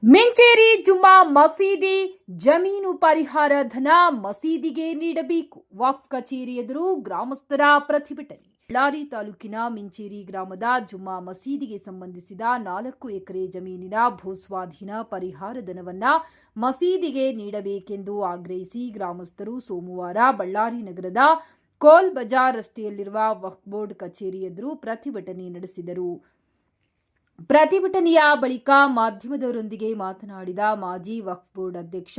ಮಿಂಚೇರಿ ಜುಮ್ಮಾ ಮಸೀದಿ ಜಮೀನು ಪರಿಹಾರ ಧನ ಮಸೀದಿಗೆ ನೀಡಬೇಕು. ವಕ್ಫ್ ಕಚೇರಿ ಎದುರು ಗ್ರಾಮಸ್ಥರ ಪ್ರತಿಭಟನೆ. ಬಳ್ಳಾರಿ ತಾಲೂಕಿನ ಮಿಂಚೇರಿ ಗ್ರಾಮದ ಜುಮ್ಮಾ ಮಸೀದಿಗೆ ಸಂಬಂಧಿಸಿದ 4 ಎಕರೆ ಜಮೀನಿನ ಭೂಸ್ವಾಧೀನ ಪರಿಹಾರ ಧನವನ್ನ ಮಸೀದಿಗೆ ನೀಡಬೇಕೆಂದು ಆಗ್ರಹಿಸಿ ಗ್ರಾಮಸ್ಥರು ಸೋಮವಾರ ಬಳ್ಳಾರಿ ನಗರದ ಕೋಲ್ ಬಜಾರ್ ರಸ್ತೆಯಲ್ಲಿರುವ ವಕ್ಫ್ ಬೋರ್ಡ್ ಕಚೇರಿ ಎದುರು ಪ್ರತಿಭಟನೆ ನಡೆಸಿದರು. ಪ್ರತಿಭಟನೆಯ ಬಳಿಕ ಮಾಧ್ಯಮದವರೊಂದಿಗೆ ಮಾತನಾಡಿದ ಮಾಜಿ ವಕ್ಫ್ ಬೋರ್ಡ್ ಅಧ್ಯಕ್ಷ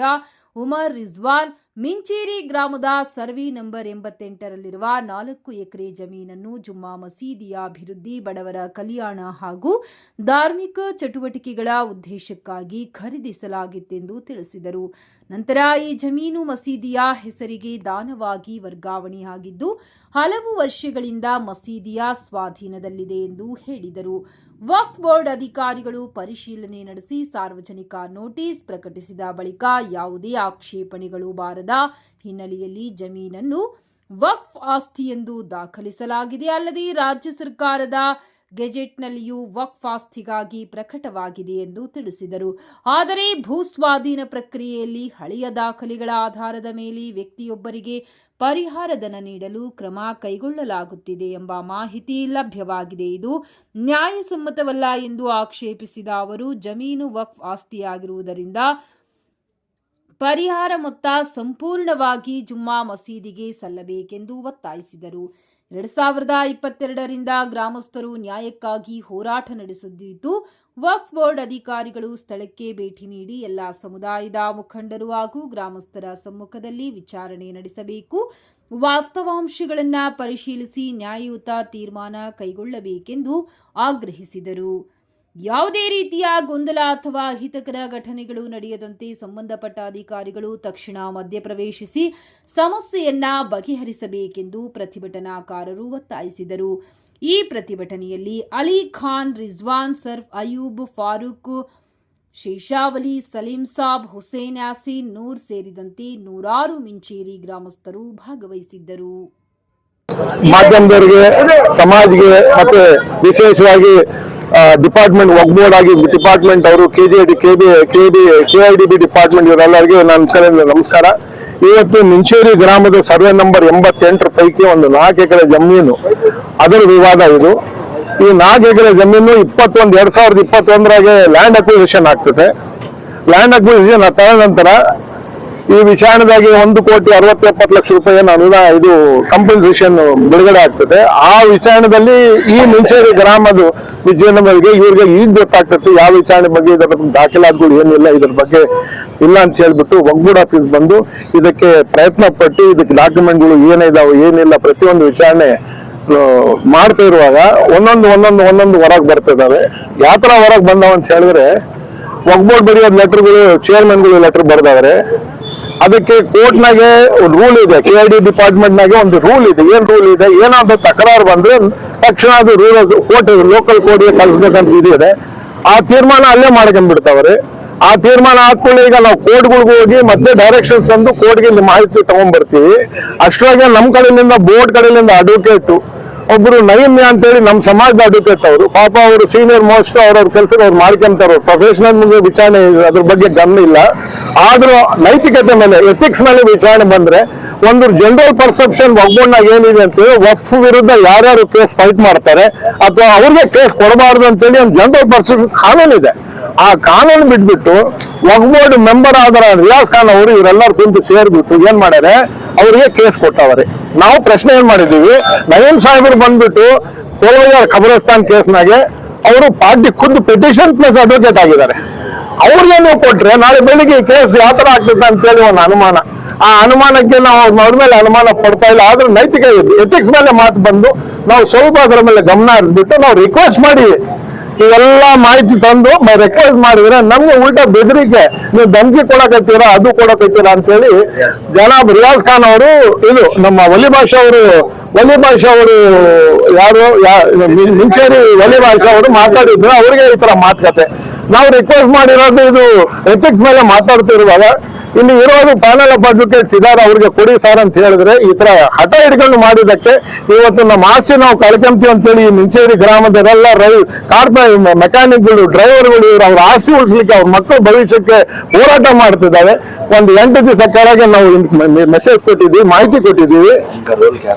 ಉಮರ್ ರಿಜ್ವಾನ್, ಮಿಂಚೇರಿ ಗ್ರಾಮದ ಸರ್ವೆ ನಂಬರ್ 88ರಲ್ಲಿರುವ 4 ಎಕರೆ ಜಮೀನನ್ನು ಜುಮ್ಮಾ ಮಸೀದಿಯ ಅಭಿವೃದ್ಧಿ, ಬಡವರ ಕಲ್ಯಾಣ ಹಾಗೂ ಧಾರ್ಮಿಕ ಚಟುವಟಿಕೆಗಳ ಉದ್ದೇಶಕ್ಕಾಗಿ ಖರೀದಿಸಲಾಗಿತ್ತೆಂದು ತಿಳಿಸಿದರು. ನಂತರ ಈ ಜಮೀನು ಮಸೀದಿಯ ಹೆಸರಿಗೆ ದಾನವಾಗಿ ವರ್ಗಾವಣೆಯಾಗಿದ್ದು ಹಲವು ವರ್ಷಗಳಿಂದ ಮಸೀದಿಯ ಸ್ವಾಧೀನದಲ್ಲಿದೆ ಎಂದು ಹೇಳಿದರು. ವಕ್ಫ್ ಬೋರ್ಡ್ ಅಧಿಕಾರಿಗಳು ಪರಿಶೀಲನೆ ನಡೆಸಿ ಸಾರ್ವಜನಿಕ ನೋಟಿಸ್ ಪ್ರಕಟಿಸಿದ ಬಳಿಕ ಯಾವುದೇ ಆಕ್ಷೇಪಣೆಗಳು ಬಾರದ ಹಿನ್ನೆಲೆಯಲ್ಲಿ ಜಮೀನನ್ನು ವಕ್ಫ್ ಆಸ್ತಿ ಎಂದು ದಾಖಲಿಸಲಾಗಿದೆ. ಅಲ್ಲದೆ ರಾಜ್ಯ ಸರ್ಕಾರದ ಗೆಜೆಟ್ನಲ್ಲಿಯೂ ವಕ್ಫ್ ಆಸ್ತಿಗಾಗಿ ಪ್ರಕಟವಾಗಿದೆ ಎಂದು ತಿಳಿಸಿದರು. ಆದರೆ ಭೂಸ್ವಾಧೀನ ಪ್ರಕ್ರಿಯೆಯಲ್ಲಿ ಹಳೆಯ ದಾಖಲೆಗಳ ಆಧಾರದ ಮೇಲೆ ವ್ಯಕ್ತಿಯೊಬ್ಬರಿಗೆ ಪರಿಹಾರ ಧನ ನೀಡಲು ಕ್ರಮ ಕೈಗೊಳ್ಳಲಾಗುತ್ತಿದೆ ಎಂಬ ಮಾಹಿತಿ ಲಭ್ಯವಾಗಿದೆ. ಇದು ನ್ಯಾಯಸಮ್ಮತವಲ್ಲ ಎಂದು ಆಕ್ಷೇಪಿಸಿದ ಅವರು, ಜಮೀನು ವಕ್ಫ್ ಆಸ್ತಿಯಾಗಿರುವುದರಿಂದ ಪರಿಹಾರ ಮೊತ್ತ ಸಂಪೂರ್ಣವಾಗಿ ಜುಮ್ಮಾ ಮಸೀದಿಗೆ ಸಲ್ಲಬೇಕೆಂದು ಒತ್ತಾಯಿಸಿದರು. 2022ರಿಂದ ಗ್ರಾಮಸ್ಥರು ನ್ಯಾಯಕ್ಕಾಗಿ ಹೋರಾಟ ನಡೆಸುತ್ತಿದ್ದು, ವಕ್ಫ್ ಬೋರ್ಡ್ ಅಧಿಕಾರಿಗಳು ಸ್ಥಳಕ್ಕೆ ಭೇಟಿ ನೀಡಿ ಎಲ್ಲ ಸಮುದಾಯದ ಮುಖಂಡರು ಹಾಗೂ ಗ್ರಾಮಸ್ಥರ ಸಮ್ಮುಖದಲ್ಲಿ ವಿಚಾರಣೆ ನಡೆಸಬೇಕು. ವಾಸ್ತವಾಂಶಗಳನ್ನು ಪರಿಶೀಲಿಸಿ ನ್ಯಾಯಯುತ ತೀರ್ಮಾನ ಕೈಗೊಳ್ಳಬೇಕೆಂದು ಆಗ್ರಹಿಸಿದರು. ಯಾವುದೇ ರೀತಿಯ ಗೊಂದಲ ಅಥವಾ ಅಹಿತಕರ ಘಟನೆಗಳು ನಡೆಯದಂತೆ ಸಂಬಂಧಪಟ್ಟ ಅಧಿಕಾರಿಗಳು ತಕ್ಷಣ ಮಧ್ಯಪ್ರವೇಶಿಸಿ ಸಮಸ್ಯೆಯನ್ನ ಬಗೆಹರಿಸಬೇಕೆಂದು ಪ್ರತಿಭಟನಾಕಾರರು ಒತ್ತಾಯಿಸಿದರು. ಈ ಪ್ರತಿಭಟನೆಯಲ್ಲಿ ಅಲಿ ಖಾನ್, ರಿಜ್ವಾನ್, ಸರ್ಫ್, ಅಯೂಬ್, ಫಾರೂಕ್, ಶೇಷಾವಲಿ, ಸಲೀಂ ಸಾಬ್, ಹುಸೇನ್ ಯಾಸೀನ್, ನೂರ್ ಸೇರಿದಂತೆ ನೂರಾರು ಮಿಂಚೇರಿ ಗ್ರಾಮಸ್ಥರು ಭಾಗವಹಿಸಿದ್ದರು. ಮಾಧ್ಯಮದವರಿಗೆ, ಸಮಾಜ್ಗೆ ಮತ್ತೆ ವಿಶೇಷವಾಗಿ ಡಿಪಾರ್ಟ್ಮೆಂಟ್ ವಕ್ಫ್ ಬೋರ್ಡ್ ಆಗಿ ಡಿಪಾರ್ಟ್ಮೆಂಟ್ ಅವರು KIDB ಡಿಪಾರ್ಟ್ಮೆಂಟ್ ಇವರೆಲ್ಲರಿಗೆ ನನ್ನ ಕಡೆಯಿಂದ ನಮಸ್ಕಾರ. ಇವತ್ತು ಮಿಂಚೇರಿ ಗ್ರಾಮದ ಸರ್ವೆ ನಂಬರ್ 88 ಪೈಕಿ ಒಂದು 4 ಎಕರೆ ಜಮೀನು, ಅದರ ವಿವಾದ ಇದು. ಈ 4 ಎಕರೆ ಜಮೀನು 2021ರಾಗೆ ಲ್ಯಾಂಡ್ ಅಕ್ವಿಸಿಷನ್ ಆಗ್ತದೆ. ಲ್ಯಾಂಡ್ ಅಕ್ವಿಸಿಷನ್ ಆದ ನಂತರ ಈ ವಿಚಾರಣೆದಾಗಿ 1,60,70,00,000 ರೂಪಾಯಿ ಅನುದಾನ ಇದು ಕಂಪನ್ಸೇಷನ್ ಬಿಡುಗಡೆ ಆಗ್ತದೆ. ಆ ವಿಚಾರಣೆಯಲ್ಲಿ ಈ ಮಿಂಚೇರಿ ಗ್ರಾಮದ ವಿಜಯನಗರಿಗೆ ಇವ್ರಿಗೆ ಈಗ ಗೊತ್ತಾಗ್ತದೆ ಯಾವ ವಿಚಾರಣೆ ಬಗ್ಗೆ, ಇದರ ದಾಖಲಾತಿಗಳು ಏನಿಲ್ಲ, ಇದ್ರ ಬಗ್ಗೆ ಇಲ್ಲ ಅಂತ ಹೇಳ್ಬಿಟ್ಟು ವಕ್ಫ್ ಬೋರ್ಡ್ ಆಫೀಸ್ ಬಂದು ಇದಕ್ಕೆ ಪ್ರಯತ್ನ ಪಟ್ಟು ಇದಕ್ಕೆ ಡಾಕ್ಯುಮೆಂಟ್ಗಳು ಏನಿದಾವೆ ಏನಿಲ್ಲ ಪ್ರತಿಯೊಂದು ವಿಚಾರಣೆ ಮಾಡ್ತಾ ಇರುವಾಗ ಒಂದೊಂದು ಹೊರಗೆ ಬರ್ತಿದಾವೆ. ಯಾವ ತರ ಹೊರಗೆ ಬಂದಾವ ಅಂತ ಹೇಳಿದ್ರೆ, ವಕ್ಫ್ ಬೋರ್ಡ್ ಬರೆಯೋದು ಲೆಟರ್ಗಳು ಚೇರ್ಮನ್ಗಳು ಲೆಟರ್ ಬರ್ದವ್ರೆ. ಅದಕ್ಕೆ ಕೋರ್ಟ್ನಾಗೆ ರೂಲ್ ಇದೆ, KID ಡಿಪಾರ್ಟ್ಮೆಂಟ್ನಾಗೆ ಒಂದು ರೂಲ್ ಇದೆ. ಏನ್ ರೂಲ್ ಇದೆ, ಏನಾದ್ರು ತಕರಾರು ಬಂದ್ರೆ ತಕ್ಷಣ ಅದು ರೂಲ್ ಕೋರ್ಟ್ ಲೋಕಲ್ ಕೋರ್ಟ್ಗೆ ಕಳಿಸ್ಬೇಕಂತ ಇದೆ. ಆ ತೀರ್ಮಾನ ಅಲ್ಲೇ ಮಾಡ್ಕೊಂಡ್ಬಿಡ್ತಾವ್ರೆ. ಆ ತೀರ್ಮಾನ ಆದ್ಮೇಲೆ ಈಗ ನಾವು ಕೋರ್ಟ್ಗಳಿಗೆ ಹೋಗಿ ಮತ್ತೆ ಡೈರೆಕ್ಷನ್ಸ್ ತಂದು ಕೋರ್ಟ್ಗೆ ಮಾಹಿತಿ ತಗೊಂಡ್ಬರ್ತೀವಿ. ಅಷ್ಟರಾಗೆ ನಮ್ಮ ಕಡೆಯಿಂದ ಬೋರ್ಡ್ ಕಡೆಯಿಂದ ಅಡ್ವೊಕೇಟ್ ಒಬ್ರು ನೈಮ್ಯ ಅಂತೇಳಿ ನಮ್ಮ ಸಮಾಜದ ಅಡ್ವೊಕೇಟ್ ಅವರು, ಪಾಪ ಅವರು ಸೀನಿಯರ್ ಮೋಸ್ಟ್ ಅವ್ರವ್ರ ಕೆಲಸ ಅವ್ರು ಮಾಡ್ಕೊಂತಾರ. ಪ್ರೊಫೆಷನಲ್ ಮುಂದೆ ವಿಚಾರಣೆ ಅದ್ರ ಬಗ್ಗೆ ಗಮನ ಇಲ್ಲ. ಆದ್ರೂ ನೈತಿಕತೆ ಮೇಲೆ, ಎಥಿಕ್ಸ್ ಮೇಲೆ ವಿಚಾರಣೆ ಬಂದ್ರೆ ಒಂದು ಜನರಲ್ ಪರ್ಸೆಪ್ಷನ್ ವಕ್ಫ್ ಬೋರ್ಡ್ನಾಗ ಏನಿದೆ ಅಂತೇಳಿ ವಕ್ಫ್ ವಿರುದ್ಧ ಯಾರ್ಯಾರು ಕೇಸ್ ಫೈಟ್ ಮಾಡ್ತಾರೆ ಅಥವಾ ಅವ್ರಿಗೆ ಕೇಸ್ ಕೊಡಬಾರ್ದು ಅಂತೇಳಿ ಒಂದು ಜನರಲ್ ಪರ್ಸೆಪ್ಷನ್ ಕಾನೂನು ಇದೆ. ಆ ಕಾನೂನು ಬಿಟ್ಬಿಟ್ಟು ವಕ್ಫ್ ಬೋರ್ಡ್ ಮೆಂಬರ್ ಆದರ ರಿಯಾಜ್ ಖಾನ್ ಅವರು ಇವರೆಲ್ಲರೂ ಕುಂತು ಸೇರ್ಬಿಟ್ಟು ಏನ್ ಮಾಡ್ಯಾರೆ, ಅವರಿಗೆ ಕೇಸ್ ಕೊಟ್ಟವ್ರೆ. ನಾವು ಪ್ರಶ್ನೆ ಏನ್ ಮಾಡಿದೀವಿ, ನಯೀಂ ಸಾಹೇಬರು ಬಂದ್ಬಿಟ್ಟು ಕೋಲ್ಬಜಾರ್ ಖಬರಸ್ತಾನ್ ಕೇಸ್ನಾಗೆ ಅವರು ಪಾರ್ಟಿ ಖುದ್ದು ಪೆಟಿಷನ್ ಪ್ಲಸ್ ಅಡ್ವೊಕೇಟ್ ಆಗಿದ್ದಾರೆ. ಅವ್ರಿಗೆ ನೀವು ಕೊಟ್ರೆ ನಾಳೆ ಬೆಳಿಗ್ಗೆ ಈ ಕೇಸ್ ಯಾವ ತರ ಆಗ್ತದೆ ಅಂತೇಳಿ ಒಂದು ಅನುಮಾನ. ಆ ಅನುಮಾನಕ್ಕೆ ನಾವು ಅವ್ರ ಮೇಲೆ ಅನುಮಾನ ಪಡ್ತಾ ಇಲ್ಲ. ಆದ್ರೆ ನೈತಿಕ ಎಥಿಕ್ಸ್ ಮೇಲೆ ಮಾತು ಬಂದು ನಾವು ಸ್ವಲ್ಪ ಅದರ ಮೇಲೆ ಗಮನ ಹರಿಸ್ಬಿಟ್ಟು ನಾವು ರಿಕ್ವೆಸ್ಟ್ ಮಾಡಿ ಇವೆಲ್ಲ ಮಾಹಿತಿ ತಂದು ರಿಕ್ವೆಸ್ಟ್ ಮಾಡಿದ್ರೆ ನಮ್ಗೆ ಉಲ್ಟಾ ಬೆದರಿಕೆ, ನೀವು ಧಮಕಿ ಕೊಡಕತ್ತೀರಾ, ಅದು ಕೊಡಕತ್ತೀರಾ ಅಂತೇಳಿ ಜನಾಬ್ ರಿಯಾಜ್ ಖಾನ್ ಅವರು, ಇದು ನಮ್ಮ ವಲಿ ಭಾಷಾ ಅವರು ಯಾರು ಮಿಂಚೇರಿ ವಲಿ ಭಾಷಾ ಅವರು ಮಾತಾಡಿದ್ರು. ಅವ್ರಿಗೆ ಈ ತರ ಮಾತುಕತೆ ನಾವು ರಿಕ್ವೆಸ್ಟ್ ಮಾಡಿರೋದು ಇದು ಎಥಿಕ್ಸ್ ಮೇಲೆ ಮಾತಾಡ್ತಿರುವಾಗ ಇಲ್ಲಿ ಇರೋದು ಪ್ಯಾನಲ್ ಆಫ್ ಅಡ್ವೊಕೇಟ್ಸ್ ಇದಾರೆ, ಅವ್ರಿಗೆ ಕೊಡಿ ಸರ್ ಅಂತ ಹೇಳಿದ್ರೆ ಈ ತರ ಹಠ ಹಿಡ್ಕೊಂಡು ಮಾಡಿದಕ್ಕೆ ಇವತ್ತು ನಮ್ಮ ಆಸ್ತಿ ನಾವು ಕಳ್ಕೊಂತೀವಿ ಅಂತೇಳಿ ಈ ಮಿಂಚೇರಿ ಗ್ರಾಮದವರೆಲ್ಲ ಮೆಕ್ಯಾನಿಕ್ಗಳು, ಡ್ರೈವರ್ಗಳು ಇವರು ಅವ್ರ ಆಸ್ತಿ ಉಳಿಸ್ಲಿಕ್ಕೆ ಅವ್ರ ಮಕ್ಕಳ ಭವಿಷ್ಯಕ್ಕೆ ಹೋರಾಟ ಮಾಡ್ತಿದ್ದಾವೆ. ಒಂದು 8 ದಿವಸ ಕೆಳಗೆ ನಾವು ಮೆಸೇಜ್ ಕೊಟ್ಟಿದ್ದೀವಿ, ಮಾಹಿತಿ ಕೊಟ್ಟಿದ್ದೀವಿ.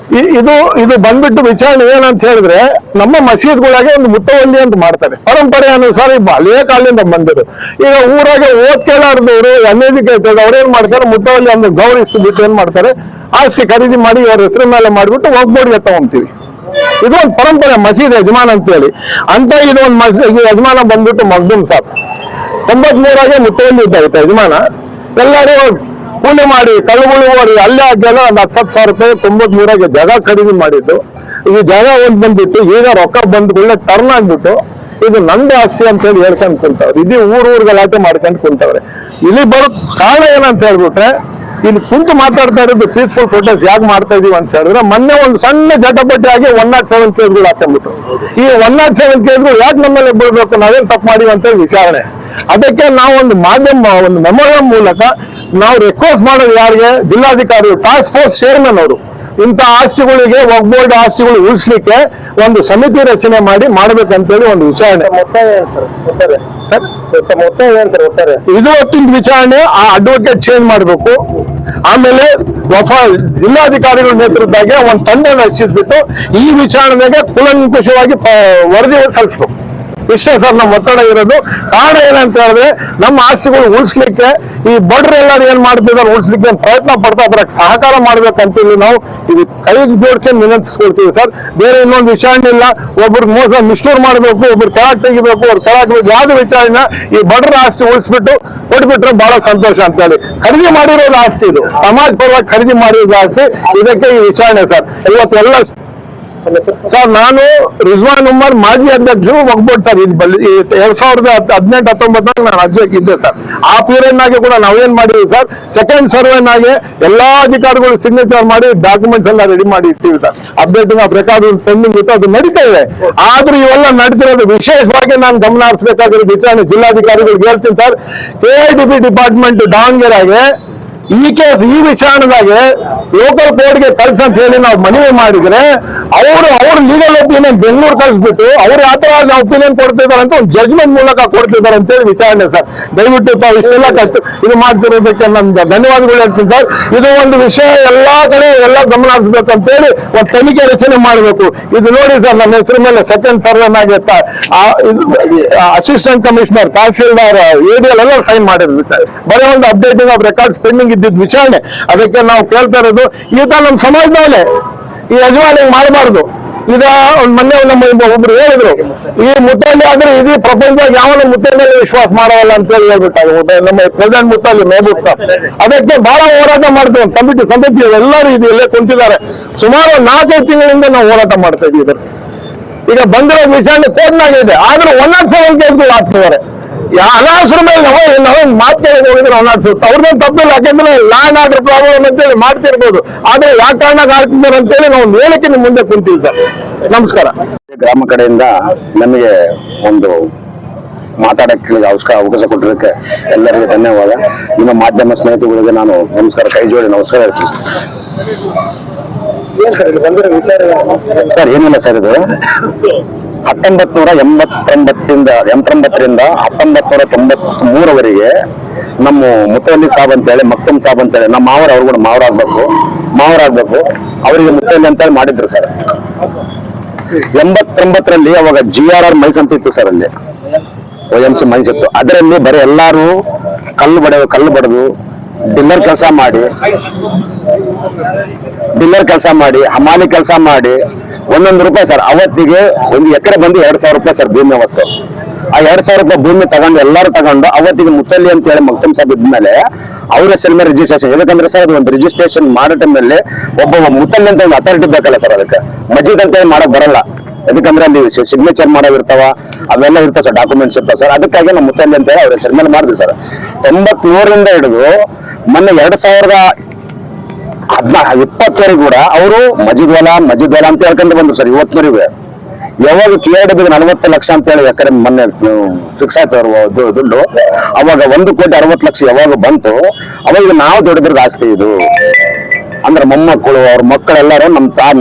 ಇದು ಬಂದ್ಬಿಟ್ಟು ವಿಚಾರಣೆ ಏನಂತ ಹೇಳಿದ್ರೆ, ನಮ್ಮ ಮಸೀದ್ಗಳಾಗೆ ಒಂದು ಮುತ್ತವಲ್ಲಿ ಅಂತ ಮಾಡ್ತಾರೆ, ಪರಂಪರೆ ಅನುಸಾರ ಹಳೆಯ ಕಾಲದಿಂದ ಬಂದಿರು. ಈಗ ಊರಾಗೆ ಓದ್ ಕೇಳಾರ್ದವರು ಅನ್ಎಜುಕೇಟೆಡ್ ಅವ್ರೇನ್ ಮಾಡ್ತಾರೆ, ಮುತ್ತವಲ್ಲಿ ಒಂದು ಗೌರವಿಸ್ಬಿಟ್ಟು ಏನ್ ಮಾಡ್ತಾರೆ, ಆಸ್ತಿ ಖರೀದಿ ಮಾಡಿ ಅವ್ರ ಹೆಸರು ಮೇಲೆ ಮಾಡ್ಬಿಟ್ಟು ಒಗ್ಬೋಡಿಗೆ ತಗೊಂತೀವಿ. ಇದು ಒಂದು ಪರಂಪರೆ, ಮಸೀದ್ ಯಜಮಾನ್ ಅಂತೇಳಿ. ಅಂತ ಇದು ಒಂದು ಯಜಮಾನ ಬಂದ್ಬಿಟ್ಟು ಮಗ್ದುಮ್ ಸಾಬ್ 93 ಮುತ್ತವಲ್ಲಿ ಇದ್ದಾಯ್ತು ಯಜಮಾನ. ಎಲ್ಲರೂ ಕೂಲಿ ಮಾಡಿ ಕಳ್ಳುಗಳು ಅಲ್ಲೇ ಆಗ್ಯಾಲ ಒಂದು 10,000 ರೂಪಾಯಿ 93 ಜಾಗ ಖರೀದಿ ಮಾಡಿದ್ದು. ಈ ಜಾಗ ಒಂದು ಬಂದ್ಬಿಟ್ಟು ಈಗ ರೊಕ್ಕ ಬಂದ್ಗಳೇ ಟರ್ನ್ ಆಗ್ಬಿಟ್ಟು ಇದು ನಂದು ಆಸ್ತಿ ಅಂತ ಹೇಳಿ ಹೇಳ್ಕೊಂಡ್ ಕುಂತವ್ರೆ. ಇದು ಊರ್ ಗಲಾಟೆ ಮಾಡ್ಕೊಂಡು ಕುಂತವ್ರೆ. ಇಲ್ಲಿ ಬರೋ ಕಾರಣ ಏನಂತ ಹೇಳ್ಬಿಟ್ರೆ, ಇಲ್ಲಿ ಕುಂತು ಮಾತಾಡ್ತಾ ಇರೋದು ಪೀಸ್ಫುಲ್ ಪ್ರೊಟೆಸ್ಟ್ ಯಾಕೆ ಮಾಡ್ತಾ ಇದೀವಿ ಅಂತ ಹೇಳಿದ್ರೆ, ಮೊನ್ನೆ ಒಂದು ಸಣ್ಣ ಜಟಪಟಿ ಆಗಿ 107 ಕೇಸ್ಗಳು ಹಾಕೊಂಡ್ಬಿಟ್ರು. ಈ 107 ಕೇಸ್ಗಳು ಯಾಕೆ ನಮ್ಮಲ್ಲಿ ಬಿಡ್ಬೇಕು, ನಾವೇನ್ ತಪ್ಪು ಮಾಡಿವಿ ಅಂತ ಹೇಳಿ ವಿಚಾರಣೆ. ಅದಕ್ಕೆ ನಾವು ಒಂದು ಒಂದು ಮೆಮೋರಿಯಂ ಮೂಲಕ ನಾವು ರಿಕ್ವೆಸ್ಟ್ ಮಾಡೋದು ಯಾರಿಗೆ, ಜಿಲ್ಲಾಧಿಕಾರಿ ಟಾಸ್ಕ್ ಫೋರ್ಸ್ ಚೇರ್ಮನ್ ಅವರು ಇಂಥ ಆಸ್ತಿಗಳಿಗೆ ಒಗ್ಬೋರ್ಡ್ ಆಸ್ತಿಗಳು ಉಳಿಸ್ಲಿಕ್ಕೆ ಒಂದು ಸಮಿತಿ ರಚನೆ ಮಾಡಿ ಮಾಡ್ಬೇಕಂತೇಳಿ ಒಂದು ವಿಚಾರಣೆ. ಇದು ಹೊತ್ತಿನ ವಿಚಾರಣೆ. ಆ ಅಡ್ವೊಕೇಟ್ ಚೇಂಜ್ ಮಾಡಬೇಕು. ಆಮೇಲೆ ಜಿಲ್ಲಾಧಿಕಾರಿಗಳ ನೇತೃತ್ವದಾಗೆ ಒಂದು ತಂಡ ರಚಿಸ್ಬಿಟ್ಟು ಈ ವಿಚಾರಣೆಗೆ ಕೂಲಂಕುಷವಾಗಿ ವರದಿ ಸಲ್ಲಿಸಬೇಕು. ಇಷ್ಟೇ ಸರ್ ನಮ್ಮ ಒತ್ತಡ ಇರೋದು. ಕಾರಣ ಏನಂತ ಹೇಳಿದ್ರೆ, ನಮ್ಮ ಆಸ್ತಿಗಳು ಉಳಿಸ್ಲಿಕ್ಕೆ ಈ ಬಡ್ರು ಎಲ್ಲರೂ ಏನ್ ಮಾಡ್ತಿದ್ದಾರೆ ಉಳಿಸ್ಲಿಕ್ಕೆ ಪ್ರಯತ್ನ ಪಡ್ತಾ ಅದ್ರ ಸಹಕಾರ ಮಾಡ್ಬೇಕಂತೇಳಿ ನಾವು ಇದು ಕೈ ಜೋಡಿಸ್ಕೊಂಡು ವಿನಂತಿಸ್ಕೊಳ್ತೀವಿ ಸರ್. ಬೇರೆ ಇನ್ನೊಂದು ವಿಚಾರಣೆ ಇಲ್ಲ. ಒಬ್ರಿಗೆ ಮೋಸ ನಿಷ್ಠೂರ್ ಮಾಡಬೇಕು, ಒಬ್ರು ಕೆಳಗೆ ತೆಗಿಬೇಕು, ಅವ್ರು ಕೆಳಗೆ ಯಾವ್ದು ವಿಚಾರಣೆ, ಈ ಬಡ್ರ ಆಸ್ತಿ ಉಳಿಸ್ಬಿಟ್ಟು ಕೊಟ್ಬಿಟ್ರೆ ಬಹಳ ಸಂತೋಷ ಅಂತೇಳಿ. ಖರೀದಿ ಮಾಡಿರೋದು ಆಸ್ತಿ, ಇದು ಸಮಾಜ ಪರವಾಗಿ ಖರೀದಿ ಮಾಡಿರೋದು ಆಸ್ತಿ. ಇದಕ್ಕೆ ಈ ವಿಚಾರಣೆ ಸರ್. ಇವತ್ತೆಲ್ಲ ಸರ್, ನಾನು ರಿಜ್ವಾನ್ ಉಮರ್ ಮಾಜಿ ಅಧ್ಯಕ್ಷರು ಒಗ್ಬೋರ್ಡ್ ಸರ್. 2018-19 ನಾನು ಅಧ್ಯಕ್ಷ ಇದ್ದೆ ಸರ್. ಆ ಪೀರಿಯಡ್ ನಾಗೆ ಕೂಡ ನಾವೇನ್ ಮಾಡಿದ್ವಿ ಸರ್, ಸೆಕೆಂಡ್ ಸರ್ವೆನಾಗೆ ಎಲ್ಲಾ ಅಧಿಕಾರಿಗಳು ಸಿಗ್ನೇಚರ್ ಮಾಡಿ ಡಾಕ್ಯುಮೆಂಟ್ಸ್ ಎಲ್ಲ ರೆಡಿ ಮಾಡಿ ಇಟ್ಟಿವಿ sir. Updating of record pending ಇತ್ತು, ಅದು ನಡೀತಾ ಇದೆ. ಆದ್ರೂ ಇವೆಲ್ಲ ನಡೀತಿರೋದು ವಿಶೇಷವಾಗಿ ನಾನು ಗಮನ ಹರಿಸಬೇಕಾಗಿರೋ ವಿಚಾರಣೆ ಜಿಲ್ಲಾಧಿಕಾರಿಗಳಿಗೆ ಹೇಳ್ತೀನಿ ಸರ್. KIDP ಡಿಪಾರ್ಟ್ಮೆಂಟ್ ದಾವಣಗೆರೆಗೆ ಈ ಕೇಸ್ ಈ ವಿಚಾರಣೆದಾಗೆ ಲೋಕಲ್ ಕೋರ್ಟ್ಗೆ ಕಳ್ಸಂತ ಹೇಳಿ ನಾವು ಮನವಿ ಮಾಡಿದ್ರೆ ಅವ್ರ ಲೀಗಲ್ ಒಪಿನಿಯನ್ ಬೆಂಗಳೂರು ಕಳಿಸ್ಬಿಟ್ಟು ಅವ್ರು ಯಾವ ತರ ಒಪಿನಿಯನ್ ಕೊಡ್ತಿದ್ದಾರೆ ಅಂತ ಒಂದು ಜಡ್ಜ್ಮೆಂಟ್ ಮೂಲಕ ಕೊಡ್ತಿದ್ದಾರೆ ಅಂತೇಳಿ ವಿಚಾರಣೆ ಸರ್. ದಯವಿಟ್ಟು ತಾವು ಇಷ್ಟೆಲ್ಲ ಕಷ್ಟ ಇದು ಮಾಡ್ತಿರೋದಕ್ಕೆ ನಮ್ಗೆ ಧನ್ಯವಾದಗಳು ಹೇಳ್ತೀನಿ ಸರ್. ಇದು ಒಂದು ವಿಷಯ ಎಲ್ಲಾ ಕಡೆ ಎಲ್ಲ ಗಮನ ಹರಿಸ್ಬೇಕಂತೇಳಿ ಒಂದು ತನಿಖೆ ರಚನೆ ಮಾಡಬೇಕು. ಇದು ನೋಡಿ ಸರ್, ನನ್ನ ಹೆಸರು ಮೇಲೆ ಸೆಕೆಂಡ್ ಸರ್ವೆನಾಗೆ ಅಸಿಸ್ಟೆಂಟ್ ಕಮಿಷನರ್, ತಹಸೀಲ್ದಾರ್, ADL ಎಲ್ಲ ಸೈನ್ ಮಾಡಿರ್ಬೇಕು. ಬರೀ ಒಂದು ಅಪ್ಡೇಟಿಂಗ್ ಆಫ್ ರೆಕಾರ್ಡ್ಸ್ ಪೆಂಡಿಂಗ್ ಇದ್ದಿದ್ದು ವಿಚಾರಣೆ. ಅದಕ್ಕೆ ನಾವು ಕೇಳ್ತಾ ಇರೋದು, ಈತ ನಮ್ಮ ಸಮಾಜದವೇ ಈ ಯಜಮಾನಿಗೆ ಮಾಡಬಾರ್ದು. ಈಗ ಮೊನ್ನೆ ನಮ್ಮ ಒಬ್ರು ಹೇಳಿದ್ರು, ಈ ಮುತ್ತಲ್ಲಿ ಆದ್ರೆ ಇಡೀ ಪ್ರಪಂಚದಾಗ ಯಾವನು ಮುತ್ತಲ್ಲಿ ವಿಶ್ವಾಸ ಮಾಡಲ್ಲ ಅಂತ ಹೇಳಿ ಹೇಳ್ಬಿಟ್ಟಾಗ ನಮ್ಮ ಪ್ರೆಸಿಡೆಂಟ್ ಮುತ್ತಲ್ಲಿ ಮೆಹಬೂಬ್ ಸಾಬ್. ಅದಕ್ಕೆ ಬಹಳ ಹೋರಾಟ ಮಾಡ್ತೀವಿ. ಸಮಿತಿ ಎಲ್ಲರೂ ಇದು ಎಲ್ಲೇ ಕುಂತಿದ್ದಾರೆ. ಸುಮಾರು 4-5 ತಿಂಗಳಿಂದ ನಾವು ಹೋರಾಟ ಮಾಡ್ತಾ ಇದ್ದೀವಿ. ಈಗ ಬಂದಿರೋ ವಿಚಾರಣೆ ಕೋರ್ಟ್ನಾಗ ಇದೆ, ಆದ್ರೂ 107 ಕೇಸ್ಗಳು ಆಗ್ತಿದ್ದಾರೆ. ಅನಾಥರ ಮೇಲೆ ನಾವು ಮಾತು ಕೇಳಕ್ಕೆ ಹೋಗಿದ್ರೆ ಅನಾಥಿಸುತ್ತೆ. ಅವ್ರದ್ದೇನು ತಪ್ಪಿಲ್ಲ, ಯಾಕೆಂದ್ರೆ ಲಾ ಅಂಡ್ ಆರ್ಡರ್ ಪ್ರಾಬ್ಲಮ್ ಅಂತೇಳಿ ಮಾಡ್ತಿರ್ಬೋದು. ಆದ್ರೆ ಯಾವ ಕಾರಣಕ್ಕೆ ಆಗ್ತಿದ್ದಾರೆ ಅಂತೇಳಿ ನಾವು ಹೇಳಿಕೆ ನಿಮ್ ಮುಂದೆ ಕುಂತೀವಿ ಸರ್. ನಮಸ್ಕಾರ. ಗ್ರಾಮ ಕಡೆಯಿಂದ ನಮಗೆ ಒಂದು ಮಾತಾಡಕ್ಕೆ ಅವಕಾಶ ಕೊಟ್ಟಿದ್ದಕ್ಕೆ ಎಲ್ಲರಿಗೂ ಧನ್ಯವಾದ. ನಿಮ್ಮ ಮಾಧ್ಯಮ ಸ್ನೇಹಿತರಿಗೆ ನಾನು ಕೈ ಜೋಡಿ ನಮಸ್ಕಾರ ಹೇಳ್ತೀನಿ ಸರ್. ಏನಿಲ್ಲ ಸರ್, ಇದು 1989ರಿಂದ 1993ವರೆಗೆ ನಮ್ಮ ಮುತ್ತವಲ್ಲಿ ಸಾಬ್ ಅಂತೇಳಿ, ಮಕ್ತಮ್ ಸಾಬ್ ಅಂತೇಳಿ ನಮ್ಮ ಅವ್ರು ಕೂಡ ಮಾವರಾಗ್ಬೇಕು ಅವರಿಗೆ ಮುತ್ತವಲ್ಲಿ ಅಂತೇಳಿ ಮಾಡಿದ್ರು ಸರ್. 89ರಲ್ಲಿ ಅವಾಗ GRR ಮೈಸ್ ಅಂತ ಇತ್ತು ಸರ್, ಅಲ್ಲಿ OMC ಮೈಸ್ ಇತ್ತು. ಅದರಲ್ಲಿ ಬರೀ ಎಲ್ಲಾರು ಕಲ್ಲು ಬಡದು ಡಿಲ್ಲರ್ ಕೆಲಸ ಮಾಡಿ ಹಮಾಲಿ ಕೆಲಸ ಮಾಡಿ 1 ರೂಪಾಯಿ ಸರ್. ಅವತ್ತಿಗೆ 1 ಎಕರೆ ಬಂದು 2,000 ರೂಪಾಯಿ ಸರ್ ಭೂಮಿ. ಅವತ್ತು ಆ 2,000 ರೂಪಾಯಿ ಭೂಮಿ ತಗೊಂಡು ಎಲ್ಲರೂ ತಗೊಂಡು ಅವತ್ತಿಗೆ ಮುತ್ತಲ್ಲಿ ಅಂತ ಹೇಳಿ ಮಕ್ತಮ್ ಸಾಬ್ ಇದ್ಮೇಲೆ ಅವ್ರ ಹೆಸರ ಮೇಲೆ ರಿಜಿಸ್ಟ್ರೇಷನ್. ಯಾಕಂದ್ರೆ ಸರ್, ಅದು ಒಂದು ರಿಜಿಸ್ಟ್ರೇಷನ್ ಮಾಡೋ ಟೈಮಲ್ಲಿ ಒಬ್ಬ ಮುತ್ತಲ್ಲಿ ಅಂತ ಒಂದು ಅಥಾರಿಟಿ ಬೇಕಲ್ಲ ಸರ್. ಅದಕ್ಕೆ ಮಜೀದ್ ಅಂತ ಹೇಳಿ ಮಾಡಕ್ ಬರಲ್ಲ. ಯಾಕಂದ್ರೆ ಅಲ್ಲಿ ಸಿಗ್ನೇಚರ್ ಮಾಡೋವಿರ್ತಾವ, ಅವೆಲ್ಲ ಇರ್ತಾವ ಸರ್, ಡಾಕ್ಯುಮೆಂಟ್ಸ್ ಇರ್ತಾವ ಸರ್. ಅದಕ್ಕಾಗಿ ನಮ್ಮ ಮುತ್ತಲ್ಲಿ ಅಂತ ಹೇಳಿ ಅವ್ರ ಹೆಸರ ಮೇಲೆ ಮಾಡಿದ್ವಿ ಸರ್. 93ರಿಂದ ಹಿಡಿದು ಮೊನ್ನೆ 2020ವರೆಗೂ ಕೂಡ ಅವರು ಮಜೀದ್ ವಾಲಾ ಅಂತ ಹೇಳ್ಕೊಂಡು ಬಂದ್ರು ಸರ್. ಇವತ್ತಿನವರೆಗೂ ಯಾವಾಗ KRDB 40 ಲಕ್ಷ ಅಂತ ಹೇಳಿ ಎಕರೆ ಮೊನ್ನೆ ಫಿಕ್ಸ್ ಆಯ್ತು ಅವ್ರ ದುಡ್ಡು, ಅವಾಗ 1,60,00,000 ಯಾವಾಗ ಬಂತು, ಅವಾಗ ನಾವು ದುಡಿದ್ರದ್ದು ಆಸ್ತಿ ಇದು. ಅಂದ್ರೆ ಮೊಮ್ಮಕ್ಕಳು ಅವ್ರ ಮಕ್ಕಳೆಲ್ಲರೂ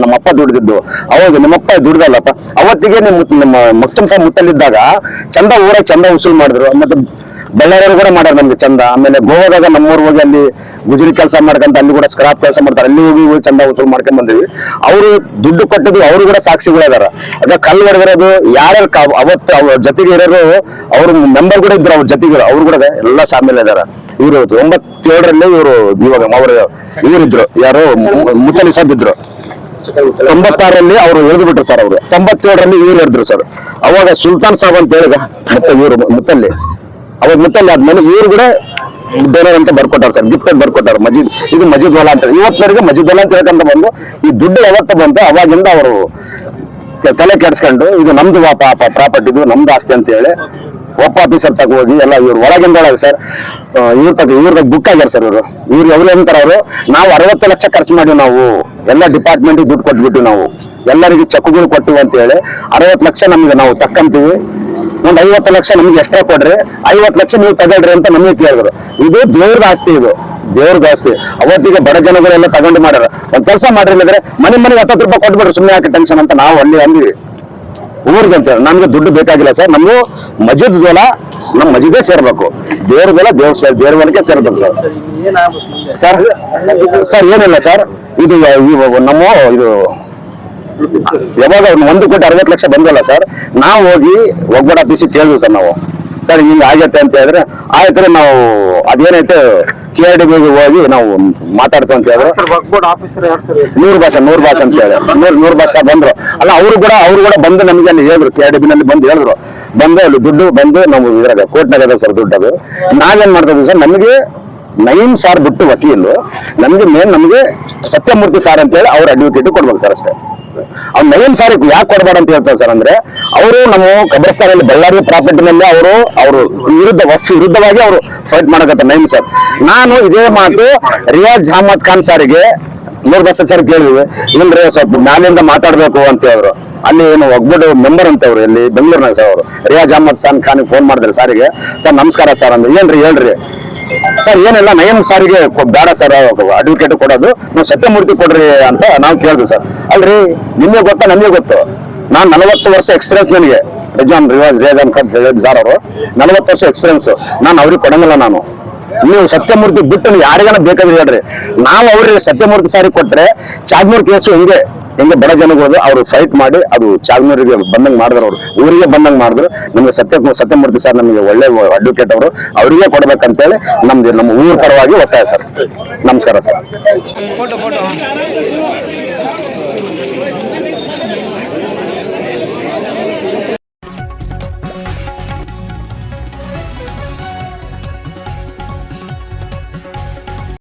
ನಮ್ಮಪ್ಪ ದುಡಿದಿದ್ದು. ಹೌದು, ನಿಮ್ಮಪ್ಪ ದುಡ್ದಲ್ಲಪ್ಪ. ಅವತ್ತಿಗೆ ನಮ್ಮ ಮಕ್ತಮ್ ಸಾಬ್ ಮುತ್ತಲ್ಲಿದ್ದಾಗ ಚಂದ ಊರಾಗ ಚಂದ ವಸೂಲ್ ಮಾಡಿದ್ರು. ಮತ್ತೆ ಬಳ್ಳಾರಿಯವರು ಕೂಡ ಮಾಡ್ಯಾರ ನಮ್ಗೆ ಚಂದ. ಆಮೇಲೆ ಗೋವಾದಾಗ ನಮ್ಮೂರ್ ಹೋಗಿ ಅಲ್ಲಿ ಗುಜರಿ ಕೆಲಸ ಮಾಡ್ಕೊಂತ ಅಲ್ಲಿ ಕೂಡ ಸ್ಕ್ರಾಪ್ ಕೆಲಸ ಮಾಡ್ತಾರೆ, ಅಲ್ಲಿ ಹೋಗಿ ಚಂದ ವಸೂಲ್ ಮಾಡ್ಕೊಂಡ್ ಬಂದಿವಿ. ಅವರು ದುಡ್ಡು ಕೊಟ್ಟದ್ದು ಅವರು ಕೂಡ ಸಾಕ್ಷಿಗಳಿದಾರ. ಅದ ಕಲ್ಲು ಹೊಡೆದಿರೋದು ಯಾರ್ಯಾರು ಅವತ್ತು ಅವ್ರ ಜೊತೆಗೆ ಇರೋರು, ಅವ್ರ ಮೆಂಬರ್ ಕೂಡ ಇದ್ರು, ಅವ್ರ ಜೊತೆಗೆ ಅವ್ರು ಕೂಡ ಎಲ್ಲ ಶಾಮಿಲ್ ಇದಾರ. ಇವರು 97ರಲ್ಲಿ ಇವರು ಇವಾಗ ಇವರಿದ್ರು ಯಾರು ಮುತ್ತಲಿ ಸಾಬ್ ಇದ್ರು. 96ರಲ್ಲಿ ಅವ್ರು ಎಳೆದು ಬಿಟ್ರು ಸರ್. ಅವರು 97ರಲ್ಲಿ ಇವ್ರು ಎಳೆದ್ರು ಸರ್. ಅವಾಗ ಸುಲ್ತಾನ್ ಸಾಬ್ ಅಂತ ಹೇಳಿದ ಮತ್ತೆ ಇವರು ಮುತ್ತಲ್ಲಿ, ಅವಾಗ ಮುತ್ತಲ್ಲಿ ಆದ್ಮೇಲೆ ಇವ್ರು ಕೂಡ ಡೋನರ್ ಅಂತ ಬರ್ಕೊಟ್ಟಾರ ಸರ್, ಗಿಫ್ಟ್ ಬರ್ಕೊಟ್ಟಾರ. ಇದು ಮಜೀದ್ ವಾಲಾ ಅಂತ. ಇವತ್ತಿನವರೆಗೆ ಮಜೀದ್ ವಾಲಾ ಅಂತ ಹೇಳ್ಕೊಂತ ಬಂದು ಈ ದುಡ್ಡು ಯಾವತ್ತ ಬಂತು ಅವಾಗಿಂದ ಅವರು ತಲೆ ಕೆಡ್ಸ್ಕೊಂಡು ಇದು ನಮ್ದು ಪ್ರಾಪರ್ಟಿ, ಇದು ನಮ್ದು ಆಸ್ತಿ ಅಂತ ಹೇಳಿ ಒಪ್ಪ ಆಫೀಸರ್ ತಗ ಹೋಗಿ ಎಲ್ಲ ಇವ್ರು ಒಳಗಿಂದ ಒಳಗೆ ಸರ್ ಇವ್ರದಾಗ ಬುಕ್ ಆಗ್ಯಾರ ಸರ್. ಇವ್ರು ಎವ್ರು ಅಂತಾರ ಅವರು, ನಾವು 60 ಲಕ್ಷ ಖರ್ಚು ಮಾಡಿ ನಾವು ಎಲ್ಲ ಡಿಪಾರ್ಟ್ಮೆಂಟ್ ದುಡ್ಡು ಕೊಟ್ಬಿಟ್ಟು ನಾವು ಎಲ್ಲರಿಗೂ ಚೆಕ್ಗಳು ಕೊಟ್ಟಿವಿ ಅಂತ ಹೇಳಿ 60 ಲಕ್ಷ ನಮ್ಗೆ ನಾವು ತಕ್ಕಂತೀವಿ, ಒಂದ್ 50 ಲಕ್ಷ ನಮ್ಗೆ ಎಕ್ಸ್ಟ್ರಾ ಕೊಡ್ರಿ, 50 ಲಕ್ಷ ನೀವು ತಗೊಳ್ರಿ ಅಂತ ನಮಗೆ ಕೇಳಿದ್ರು. ಇದು ದೇವ್ರದ ಆಸ್ತಿ, ಇದು ದೇವ್ರದ ಆಸ್ತಿ. ಅವತ್ತಿಗೆ ಬಡ ಜನಗಳೆಲ್ಲ ತಗೊಂಡು ಮಾಡ್ಯಾರ. ಒಂದ್ ಕೆಲಸ ಮಾಡ್ರಿ, ಇಲ್ಲದ್ರೆ ಮನೆಗೆ 10 ರೂಪಾಯಿ ಕೊಟ್ಬಿಡ್ರಿ, ಸುಮ್ಮನೆ ಯಾಕೆ ಟೆನ್ಷನ್ ಅಂತ ನಾವು ಅಂದಿವಿ ಊರಿಗೆ ಅಂತ ಹೇಳಿ. ನಮ್ಗೆ ದುಡ್ಡು ಬೇಕಾಗಿಲ್ಲ ಸರ್, ನಮ್ಗೂ ಮಜೀದ್ ಹೊಲ ನಮ್ ಮಜೀದೇ ಸೇರ್ಬೇಕು, ದೇವ್ರ ಹೊಲ ದೇವ್ರ ಹೊಲಕ್ಕೆ ಸೇರ್ಬೇಕು ಸರ್. ಸರ್ ಏನಿಲ್ಲ ಸರ್, ಇದು ನಮ್ಮ ಇದು ಯಾವಾಗ 1,60,00,000 ಬಂದಲ್ಲ ಸರ್, ನಾವು ಹೋಗಿ ಒಗ್ಗಡ ಆಫೀಸಿಗೆ ಕೇಳಿದ್ವಿ ಸರ್. ನಾವು ಸರ್ ಹಿಂಗ ಆಗತ್ತೆ ಅಂತ ಹೇಳಿದ್ರೆ ಆಯ್ತು ನಾವು ಅದೇನೈತೆ KRDB ಹೋಗಿ ನಾವು ಮಾತಾಡ್ತೀವಿ ಅಂತ ಹೇಳಿದ್ರು. 100 ಭಾಷೆ ಅಂತ ಹೇಳಿ 100 ಭಾಷೆ ಬಂದ್ರು. ಅಲ್ಲ ಅವರು ಕೂಡ ಬಂದು ನಮ್ಗೆ ಅಲ್ಲಿ ಹೇಳಿದ್ರು, KRDB ನಲ್ಲಿ ಬಂದು ಹೇಳಿದ್ರು, ಬಂದು ಅಲ್ಲಿ ದುಡ್ಡು ಬಂದು ನಾವು ಇದ್ರಾಗ ಕೋರ್ಟ್ನಾಗ ಅದ ಸರ್ ದುಡ್ಡು. ಅದು ನಾವೇನ್ ಮಾಡ್ತಾ ಇದ್ವಿ ಸರ್, ನಮಗೆ ನಯೀಮ್ ಸಾರ್ ಬಿಟ್ಟು ವಕೀಲು, ನಮ್ಗೆ ಸತ್ಯಮೂರ್ತಿ ಸಾರ್ ಅಂತ ಹೇಳಿ ಅವ್ರ ಅಡ್ವೊಕೇಟ್ ಕೊಡ್ಬೇಕು ಸರ್ ಅಷ್ಟೇ. ಅವ್ರು ನಯೀಮ್ ಸಾರ್ ಯಾಕೆ ಕೊಡಬೇಡ ಅಂತ ಹೇಳ್ತಾರೆ ಸರ್ ಅಂದ್ರೆ, ಅವರು ನಮ್ಮ ಕಬ್ರಸ್ತಾನಲ್ಲಿ ಬಳ್ಳಾರಿ ಪ್ರಾಪರ್ಟಿನಲ್ಲಿ ಅವರು ವಿರುದ್ಧವಾಗಿ ಅವರು ಫೈಟ್ ಮಾಡಕತ್ತಾರೆ ನಯೀಮ್ ಸಾರ್. ನಾನು ಇದೇ ಮಾತು ರಿಯಾಜ್ ಅಹಮದ್ ಖಾನ್ ಸಾರಿಗೆ 100 ಬಸ್ ಸರ್ ಕೇಳಿದ್ವಿ, ಇಲ್ರಿ ಸ್ವಲ್ಪ ಮ್ಯಾಲಿಂದ ಮಾತಾಡ್ಬೇಕು ಅಂತ ಹೇಳಿದ್ರು. ಅಲ್ಲಿ ಏನು ಒಗ್ಗಟ್ಟು ಮೆಂಬರ್ ಅಂತ ಅವ್ರು ಇಲ್ಲಿ ಬೆಂಗಳೂರಿನಾಗ ಸರ್. ಅವರು ರಿಯಾಜ್ ಅಹಮದ್ ಖಾನ್ ಫೋನ್ ಮಾಡಿದ್ರು ಸಾರಿಗೆ, ಸರ್ ನಮಸ್ಕಾರ ಸರ್ ಅಂದ್ರೆ, ಏನ್ರಿ ಹೇಳ್ರಿ ಸರ್. ಏನಿಲ್ಲ, ನಯೀಮ್ ಸಾರಿಗೆ ಬೇಡ ಸರ್ ಅಡ್ವೊಕೇಟ್ ಕೊಡೋದು, ನಾವು ಸತ್ಯಮೂರ್ತಿ ಕೊಡ್ರಿ ಅಂತ ನಾವು ಕೇಳಿದ್ವಿ ಸರ್. ಅಲ್ರಿ ನಿಮ್ಗೆ ಗೊತ್ತಾ ನಮ್ಗೆ ಗೊತ್ತು, ನಾನ್ 40 ವರ್ಷ ಎಕ್ಸ್ಪೀರಿಯನ್ಸ್ ನನಗೆ. ರಿಯಾಜ್ ಖಾನ್ ಸಾರ್ ಅವರು 40 ವರ್ಷ ಎಕ್ಸ್ಪೀರಿಯನ್ಸ್, ನಾನು ಅವ್ರಿಗೆ ಕೊಡಂಗಿಲ್ಲ. ನಾನು ನೀವು ಸತ್ಯಮೂರ್ತಿ ಬಿಟ್ಟು ಯಾರಿಗಾನ ಬೇಕಾದ್ರೆ ಹೇಳ್ರಿ, ನಾವು ಅವ್ರಿಗೆ ಸತ್ಯಮೂರ್ತಿ ಸಾರಿಗೆ ಕೊಟ್ರೆ ಚಾಗ್ನೂರ್ ಕೇಸು ಹಿಂಗೆ ಬಡ ಜನಗಳು ಅವ್ರು ಫೈಟ್ ಮಾಡಿ ಅದು ಚಾಗ್ನೂರಿಗೆ ಬಂದಂಗ್ ಮಾಡಿದ್ರು, ಅವ್ರು ಊರಿಗೆ ಬಂದಂಗ್ ಮಾಡಿದ್ರು. ನಮ್ಗೆ ಸತ್ಯಮೂರ್ತಿ ಸರ್ ನಮಗೆ ಒಳ್ಳೆ ಅಡ್ವೊಕೇಟ್ ಅವರು, ಅವರಿಗೆ ಕೊಡ್ಬೇಕಂತೇಳಿ ನಮ್ಮ ಊರ ಪರವಾಗಿ ಒತ್ತಾಯ ಸರ್. ನಮಸ್ಕಾರ ಸರ್.